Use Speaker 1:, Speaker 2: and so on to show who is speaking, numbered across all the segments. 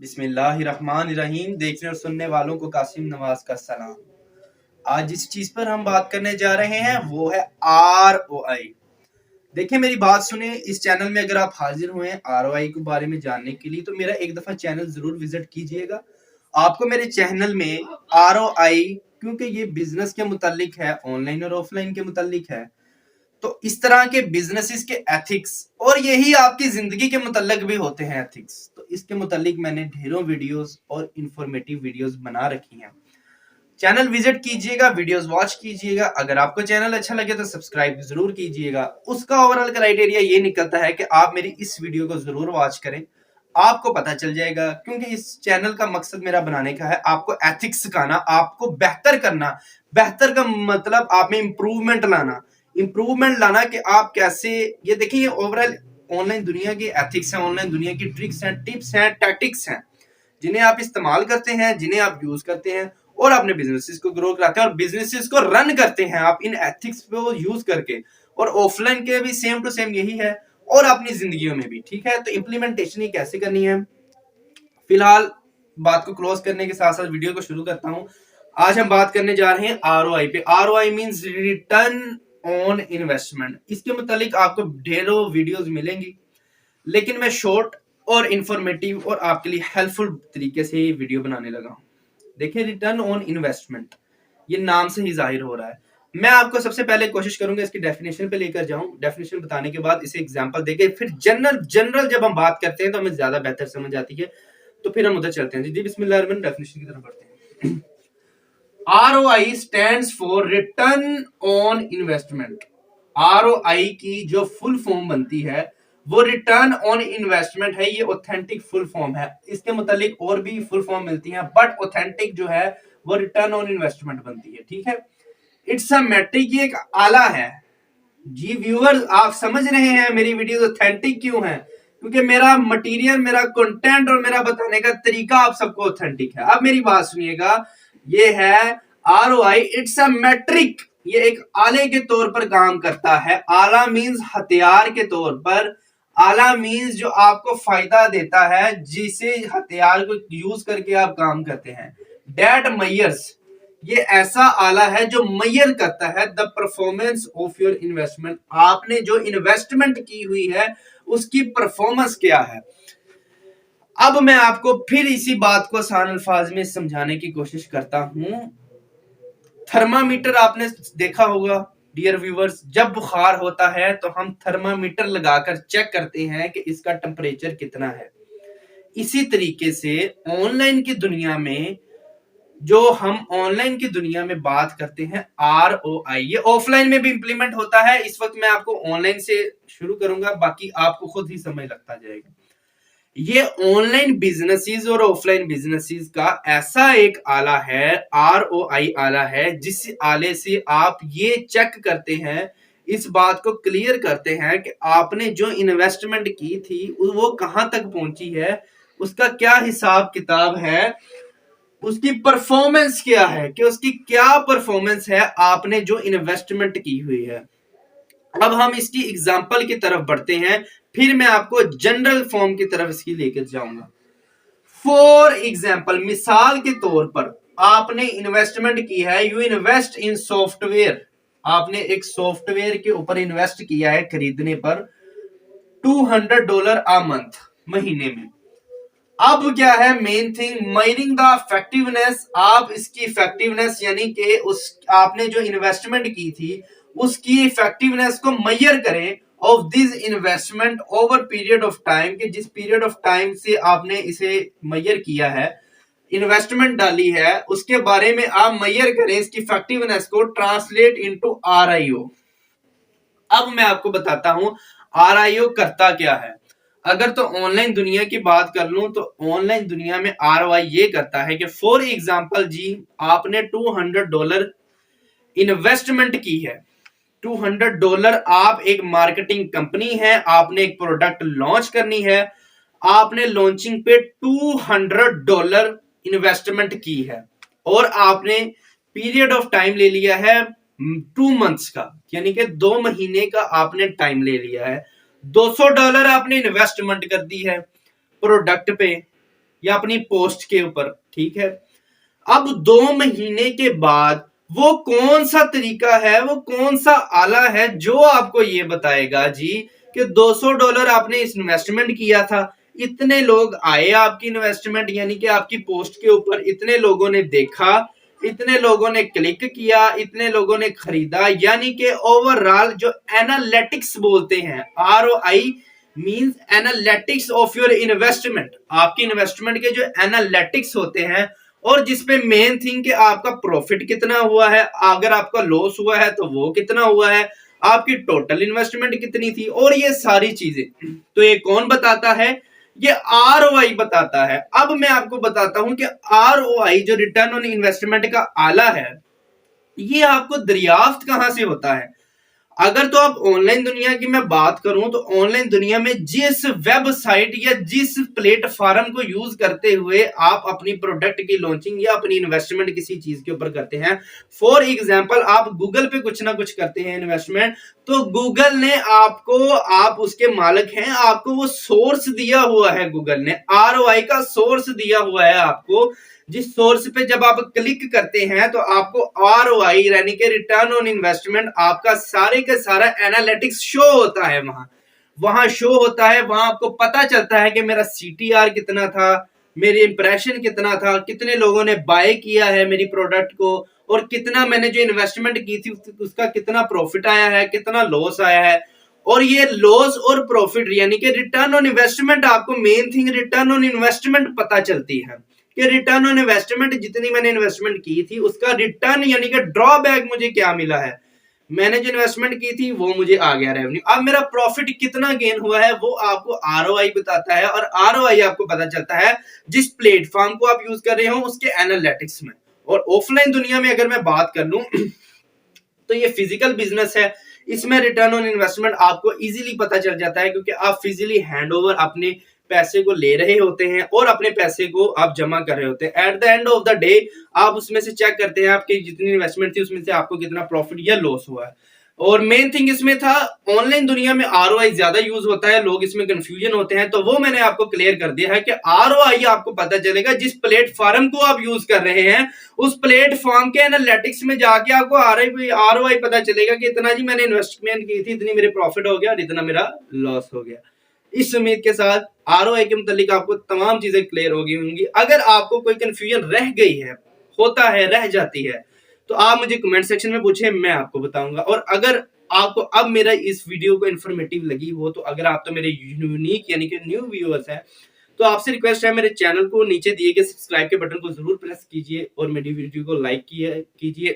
Speaker 1: बिस्मिल्लाहिर्रहमानिर्रहीम। देखने और सुनने वालों को कासिम नवाज का सलाम। आज जिस चीज पर हम बात करने जा रहे हैं वो है ROI। देखिए मेरी बात सुने, इस चैनल में अगर आप हाजिर हुए ROI के बारे में जानने के लिए तो मेरा एक दफा चैनल जरूर विजिट कीजिएगा। आपको मेरे चैनल में ROI, क्योंकि ये बिजनेस के मुतालिक है, ऑनलाइन और ऑफलाइन के मुतालिक है, तो इस तरह के बिजनेसेस के एथिक्स और यही आपकी जिंदगी के मुतल्लिक भी होते हैं एथिक्स, तो इसके मुतल्लिक मैंने ढेरों वीडियोस और इंफॉर्मेटिव वीडियोस बना रखी हैं। चैनल विजिट कीजिएगा, वीडियोस वॉच कीजिएगा। अगर आपको चैनल अच्छा लगे तो सब्सक्राइब जरूर कीजिएगा। उसका ओवरऑल क्राइटेरिया ये निकलता है कि आप मेरी इस वीडियो को जरूर वॉच करें, आपको पता चल जाएगा। क्योंकि इस चैनल का मकसद मेरा बनाने का है आपको एथिक्स सिखाना, आपको बेहतर करना। बेहतर का मतलब आप में इंप्रूवमेंट लाना कि आप कैसे, ये देखिए ओवरऑल ऑनलाइन दुनिया की एथिक्स है, ऑनलाइन दुनिया की ट्रिक्स हैं, टिप्स हैं, टैक्टिक्स हैं, जिन्हें आप इस्तेमाल करते हैं, जिन्हें आप यूज करते हैं और अपने बिजनेसेस को ग्रो कराते हैं और बिजनेसेस को रन करते हैं आप इन एथिक्स को यूज करके। और ऑफलाइन के भी सेम टू सेम यही है और अपनी जिंदगियों में भी, ठीक है। तो इम्प्लीमेंटेशन कैसे करनी है, फिलहाल बात को क्लोज करने के साथ साथ वीडियो को शुरू करता हूं। आज हम बात करने जा रहे हैं ROI पे। ROI means return on investment. इसके मुतालिक आपको ढेरों वीडियोस मिलेंगी, लेकिन मैं शॉर्ट और इंफॉर्मेटिव और आपके लिए हेल्पफुल तरीके से ये वीडियो बनाने लगा हूं। देखिए रिटर्न ऑन इन्वेस्टमेंट, ये नाम से ही जाहिर हो रहा है। मैं आपको सबसे पहले कोशिश करूंगा इसकी डेफिनेशन पे लेकर जाऊं, डेफिनेशन बताने के बाद इसे एग्जांपल देके फिर जनरल जब हम बात करते हैं तो हमें ज्यादा बेहतर समझ आती है। तो फिर हम उधर चलते हैं। जी बिस्मिल्लाह, डेफिनेशन की तरफ बढ़ते हैं। ROI stands for return on investment. ROI की जो फुल फॉर्म बनती है वो रिटर्न ऑन इन्वेस्टमेंट है। ये ऑथेंटिक फुल फॉर्म है। इसके मुतालिक और भी फुल फॉर्म मिलती हैं, बट ऑथेंटिक जो है वो रिटर्न ऑन इन्वेस्टमेंट बनती है, ठीक है। इट्स अ मैट्रिक, ये एक आला है। जी व्यूअर्स, आप समझ रहे हैं मेरी वीडियो ऑथेंटिक क्यों है? क्योंकि मेरा मटेरियल, मेरा कंटेंट और मेरा बताने का तरीका आप सबको ऑथेंटिक है। अब मेरी बात सुनिएगा, ये है ROI, इट्स अ मैट्रिक। ये एक आले के तौर पर काम करता है। आला मींस हथियार के तौर पर, आला मींस जो आपको फायदा देता है, जिसे हथियार को यूज करके आप काम करते हैं। डेट मयर्स, ये ऐसा आला है जो मैयर करता है the performance of your investment. आपने जो इन्वेस्टमेंट की हुई है उसकी परफॉर्मेंस क्या है। अब मैं आपको फिर इसी बात को आसान अल्फाज में समझाने की कोशिश करता हूं। थर्मामीटर आपने देखा होगा डियर व्यूअर्स, जब बुखार होता है तो हम थर्मामीटर लगाकर चेक करते हैं कि इसका टेम्परेचर कितना है। इसी तरीके से ऑनलाइन की दुनिया में, जो हम ऑनलाइन की दुनिया में बात करते हैं ROI, ये ऑफलाइन में भी इंप्लीमेंट होता है। इस वक्त मैं आपको ऑनलाइन से शुरू करूंगा, बाकी आपको खुद ही समझ लगता जाएगा। ये ऑनलाइन बिजनेसेस और ऑफलाइन बिजनेसेस का ऐसा एक आला है, ROI आला है, जिस आले से आप ये चेक करते हैं, इस बात को क्लियर करते हैं कि आपने जो इन्वेस्टमेंट की थी वो कहां तक पहुंची है, उसका क्या हिसाब किताब है, उसकी परफॉर्मेंस क्या है, कि उसकी क्या परफॉर्मेंस है आपने जो इन्वेस्टमेंट की हुई है। अब हम इसकी एग्जांपल की तरफ बढ़ते हैं, फिर मैं आपको जनरल फॉर्म की तरफ इसकी लेकर जाऊंगा। फॉर एग्जांपल, मिसाल के तौर पर आपने इन्वेस्टमेंट की है, यू इन्वेस्ट इन सॉफ्टवेयर। आपने एक सॉफ्टवेयर के ऊपर इन्वेस्ट किया है खरीदने पर $200 अ मंथ, महीने में। अब क्या है main thing, measuring the effectiveness. आप इसकी इफेक्टिवनेस यानी कि उस आपने जो इन्वेस्टमेंट की थी उसकी इफेक्टिवनेस को मेजर करें of this investment over period of time, कि जिस पीरियड ऑफ टाइम से आपने इसे मेजर किया है, इन्वेस्टमेंट डाली है, उसके बारे में आप मेजर करें इसकी इफेक्टिवनेस को, ट्रांसलेट इनटू RIO। अब मैं आपको बताता हूं RIO करता क्या है। अगर तो ऑनलाइन दुनिया की बात कर लूं तो ऑनलाइन दुनिया में ROI ये करता है कि फॉर एग्जांपल जी, आपने $200 इन्वेस्टमेंट की है। $200, आप एक मार्केटिंग कंपनी है, आपने एक प्रोडक्ट लॉन्च करनी है, आपने लॉन्चिंग पे $200 इन्वेस्टमेंट की है और आपने पीरियड ऑफ टाइम ले लिया है 2 मंथ्स का, यानी कि 2 महीने का आपने टाइम ले लिया है। $200 आपने इन्वेस्टमेंट कर दी है प्रोडक्ट पे, या अपनी पोस्ट के ऊपर, ठीक है। अब 2 महीने के बाद वो कौन सा तरीका है, वो कौन सा आला है जो आपको ये बताएगा जी कि $200 आपने इन्वेस्टमेंट किया था, इतने लोग आए आपकी इन्वेस्टमेंट यानी कि आपकी पोस्ट के ऊपर, इतने लोगों ने देखा, इतने लोगों ने क्लिक किया, इतने लोगों ने खरीदा, यानी कि ओवरऑल जो एनालिटिक्स बोलते हैं, ROI means analytics of your investment, आपकी इन्वेस्टमेंट के जो एनालिटिक्स होते हैं, और जिसपे मेन थिंग कि आपका प्रॉफिट कितना हुआ है, अगर आपका लॉस हुआ है तो वो कितना हुआ है, आपकी टोटल इन्वेस्टमेंट कितनी थी, और ये सारी चीजें तो ये कौन बताता है, ये ROI बताता है। अब मैं आपको बताता हूं कि ROI जो रिटर्न ऑन इन्वेस्टमेंट का आला है, ये आपको दरियाफ्त कहां से होता है। अगर तो आप ऑनलाइन दुनिया की मैं बात करूं तो ऑनलाइन दुनिया में जिस वेबसाइट या जिस प्लेटफॉर्म को यूज करते हुए आप अपनी प्रोडक्ट की लॉन्चिंग या अपनी इन्वेस्टमेंट किसी चीज के ऊपर करते हैं, फॉर एग्जांपल आप गूगल पे कुछ ना कुछ करते हैं इन्वेस्टमेंट, तो गूगल ने आपको, आप उसके मालिक हैं, आपको वो सोर्स दिया हुआ है, गूगल ने ROI का सोर्स दिया हुआ है आपको, जिस सोर्स पे जब आप क्लिक करते हैं तो आपको ROI यानी कि रिटर्न ऑन इन्वेस्टमेंट, आपका सारे का सारा एनालिटिक्स शो होता है, वहां शो होता है, वहां आपको पता चलता है कि मेरा CTR कितना था, मेरी इंप्रेशन कितना था, कितने लोगों ने बाय किया है मेरी प्रोडक्ट को, और कितना मैंने जो इन्वेस्टमेंट की थी उसका कितना प्रॉफिट आया है, कितना लॉस आया है। और ये लॉस और प्रॉफिट यानी कि रिटर्न ऑन इन्वेस्टमेंट, आपको main thing return on investment पता चलती है कि रिटर्न ऑन इन्वेस्टमेंट, जितनी मैंने इन्वेस्टमेंट की थी उसका रिटर्न यानी कि ड्रॉबैक मुझे क्या मिला है, मैंने जो इन्वेस्टमेंट की थी वो मुझे आ गया रेवेन्यू, अब मेरा प्रॉफिट कितना गेन हुआ है वो आपको ROI बताता है, और ROI आपको पता चलता है जिस प्लेटफॉर्म को आप यूज कर रहे हो उसके एनालिटिक्स में। और ऑफलाइन दुनिया में अगर मैं बात कर लूं तो ये फिजिकल बिजनेस है, इसमें रिटर्न ऑन इन्वेस्टमेंट आपको इजीली पता चल जाता है, क्योंकि आप फिजिकली हैंडओवर अपने पैसे को ले रहे होते हैं और अपने पैसे को आप जमा कर रहे होते हैं। At the end of the day आप उसमें से चेक करते हैं आपकी जितनी इन्वेस्टमेंट थी उसमें से आपको कितना प्रॉफिट या लॉस हुआ है। और मेन थिंग इसमें था, ऑनलाइन दुनिया में ROI ज्यादा यूज होता है, लोग इसमें कंफ्यूजन होते हैं, तो वो मैंने आपको क्लियर कर दिया है कि ROI आपको पता चलेगा जिस प्लेटफॉर्म को आप यूज कर रहे हैं, उस प्लेटफॉर्म के एनालिटिक्स में जाके आपको ROI पता चलेगा कि इतना जी मैंने इन्वेस्टमेंट की थी, इतनी मेरे प्रॉफिट हो गया और इतना मेरा लॉस हो गया। इस उम्मीद के साथ ROI के मुतालिक आपको तमाम चीजें क्लियर हो गई होंगी। अगर आपको कोई कंफ्यूजन रह गई है, होता है, रह जाती है, तो आप मुझे कमेंट सेक्शन में पूछे, मैं आपको बताऊंगा। और अगर आपको अब मेरा इस वीडियो को इन्फॉर्मेटिव लगी हो, तो अगर आप तो मेरे यूनिक यानी कि न्यू व्यूअर्स हैं, तो आपसे रिक्वेस्ट है मेरे चैनल को नीचे दिए गए सब्सक्राइब के बटन को जरूर प्रेस कीजिए और मेरी वीडियो को लाइक कीजिए।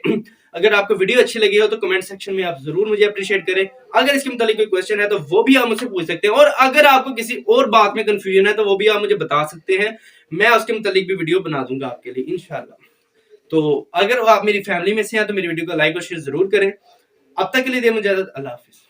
Speaker 1: अगर आपको वीडियो अच्छी लगी हो तो कमेंट सेक्शन में आप जरूर मुझे अप्रिशिएट करें। अगर इसके मुतालिक कोई क्वेश्चन है तो वो भी आप मुझसे पूछ सकते हैं, और अगर आपको किसी और बात में कंफ्यूजन है तो वो भी आप मुझे बता सकते हैं, मैं उसके मुतालिक भी वीडियो बना दूंगा आपके लिए इंशाल्लाह। तो अगर आप मेरी फैमिली में से हैं तो मेरी वीडियो को लाइक और शेयर जरूर करें। अब तक के लिए दे मुझे इजाजत, अल्लाह हाफिज।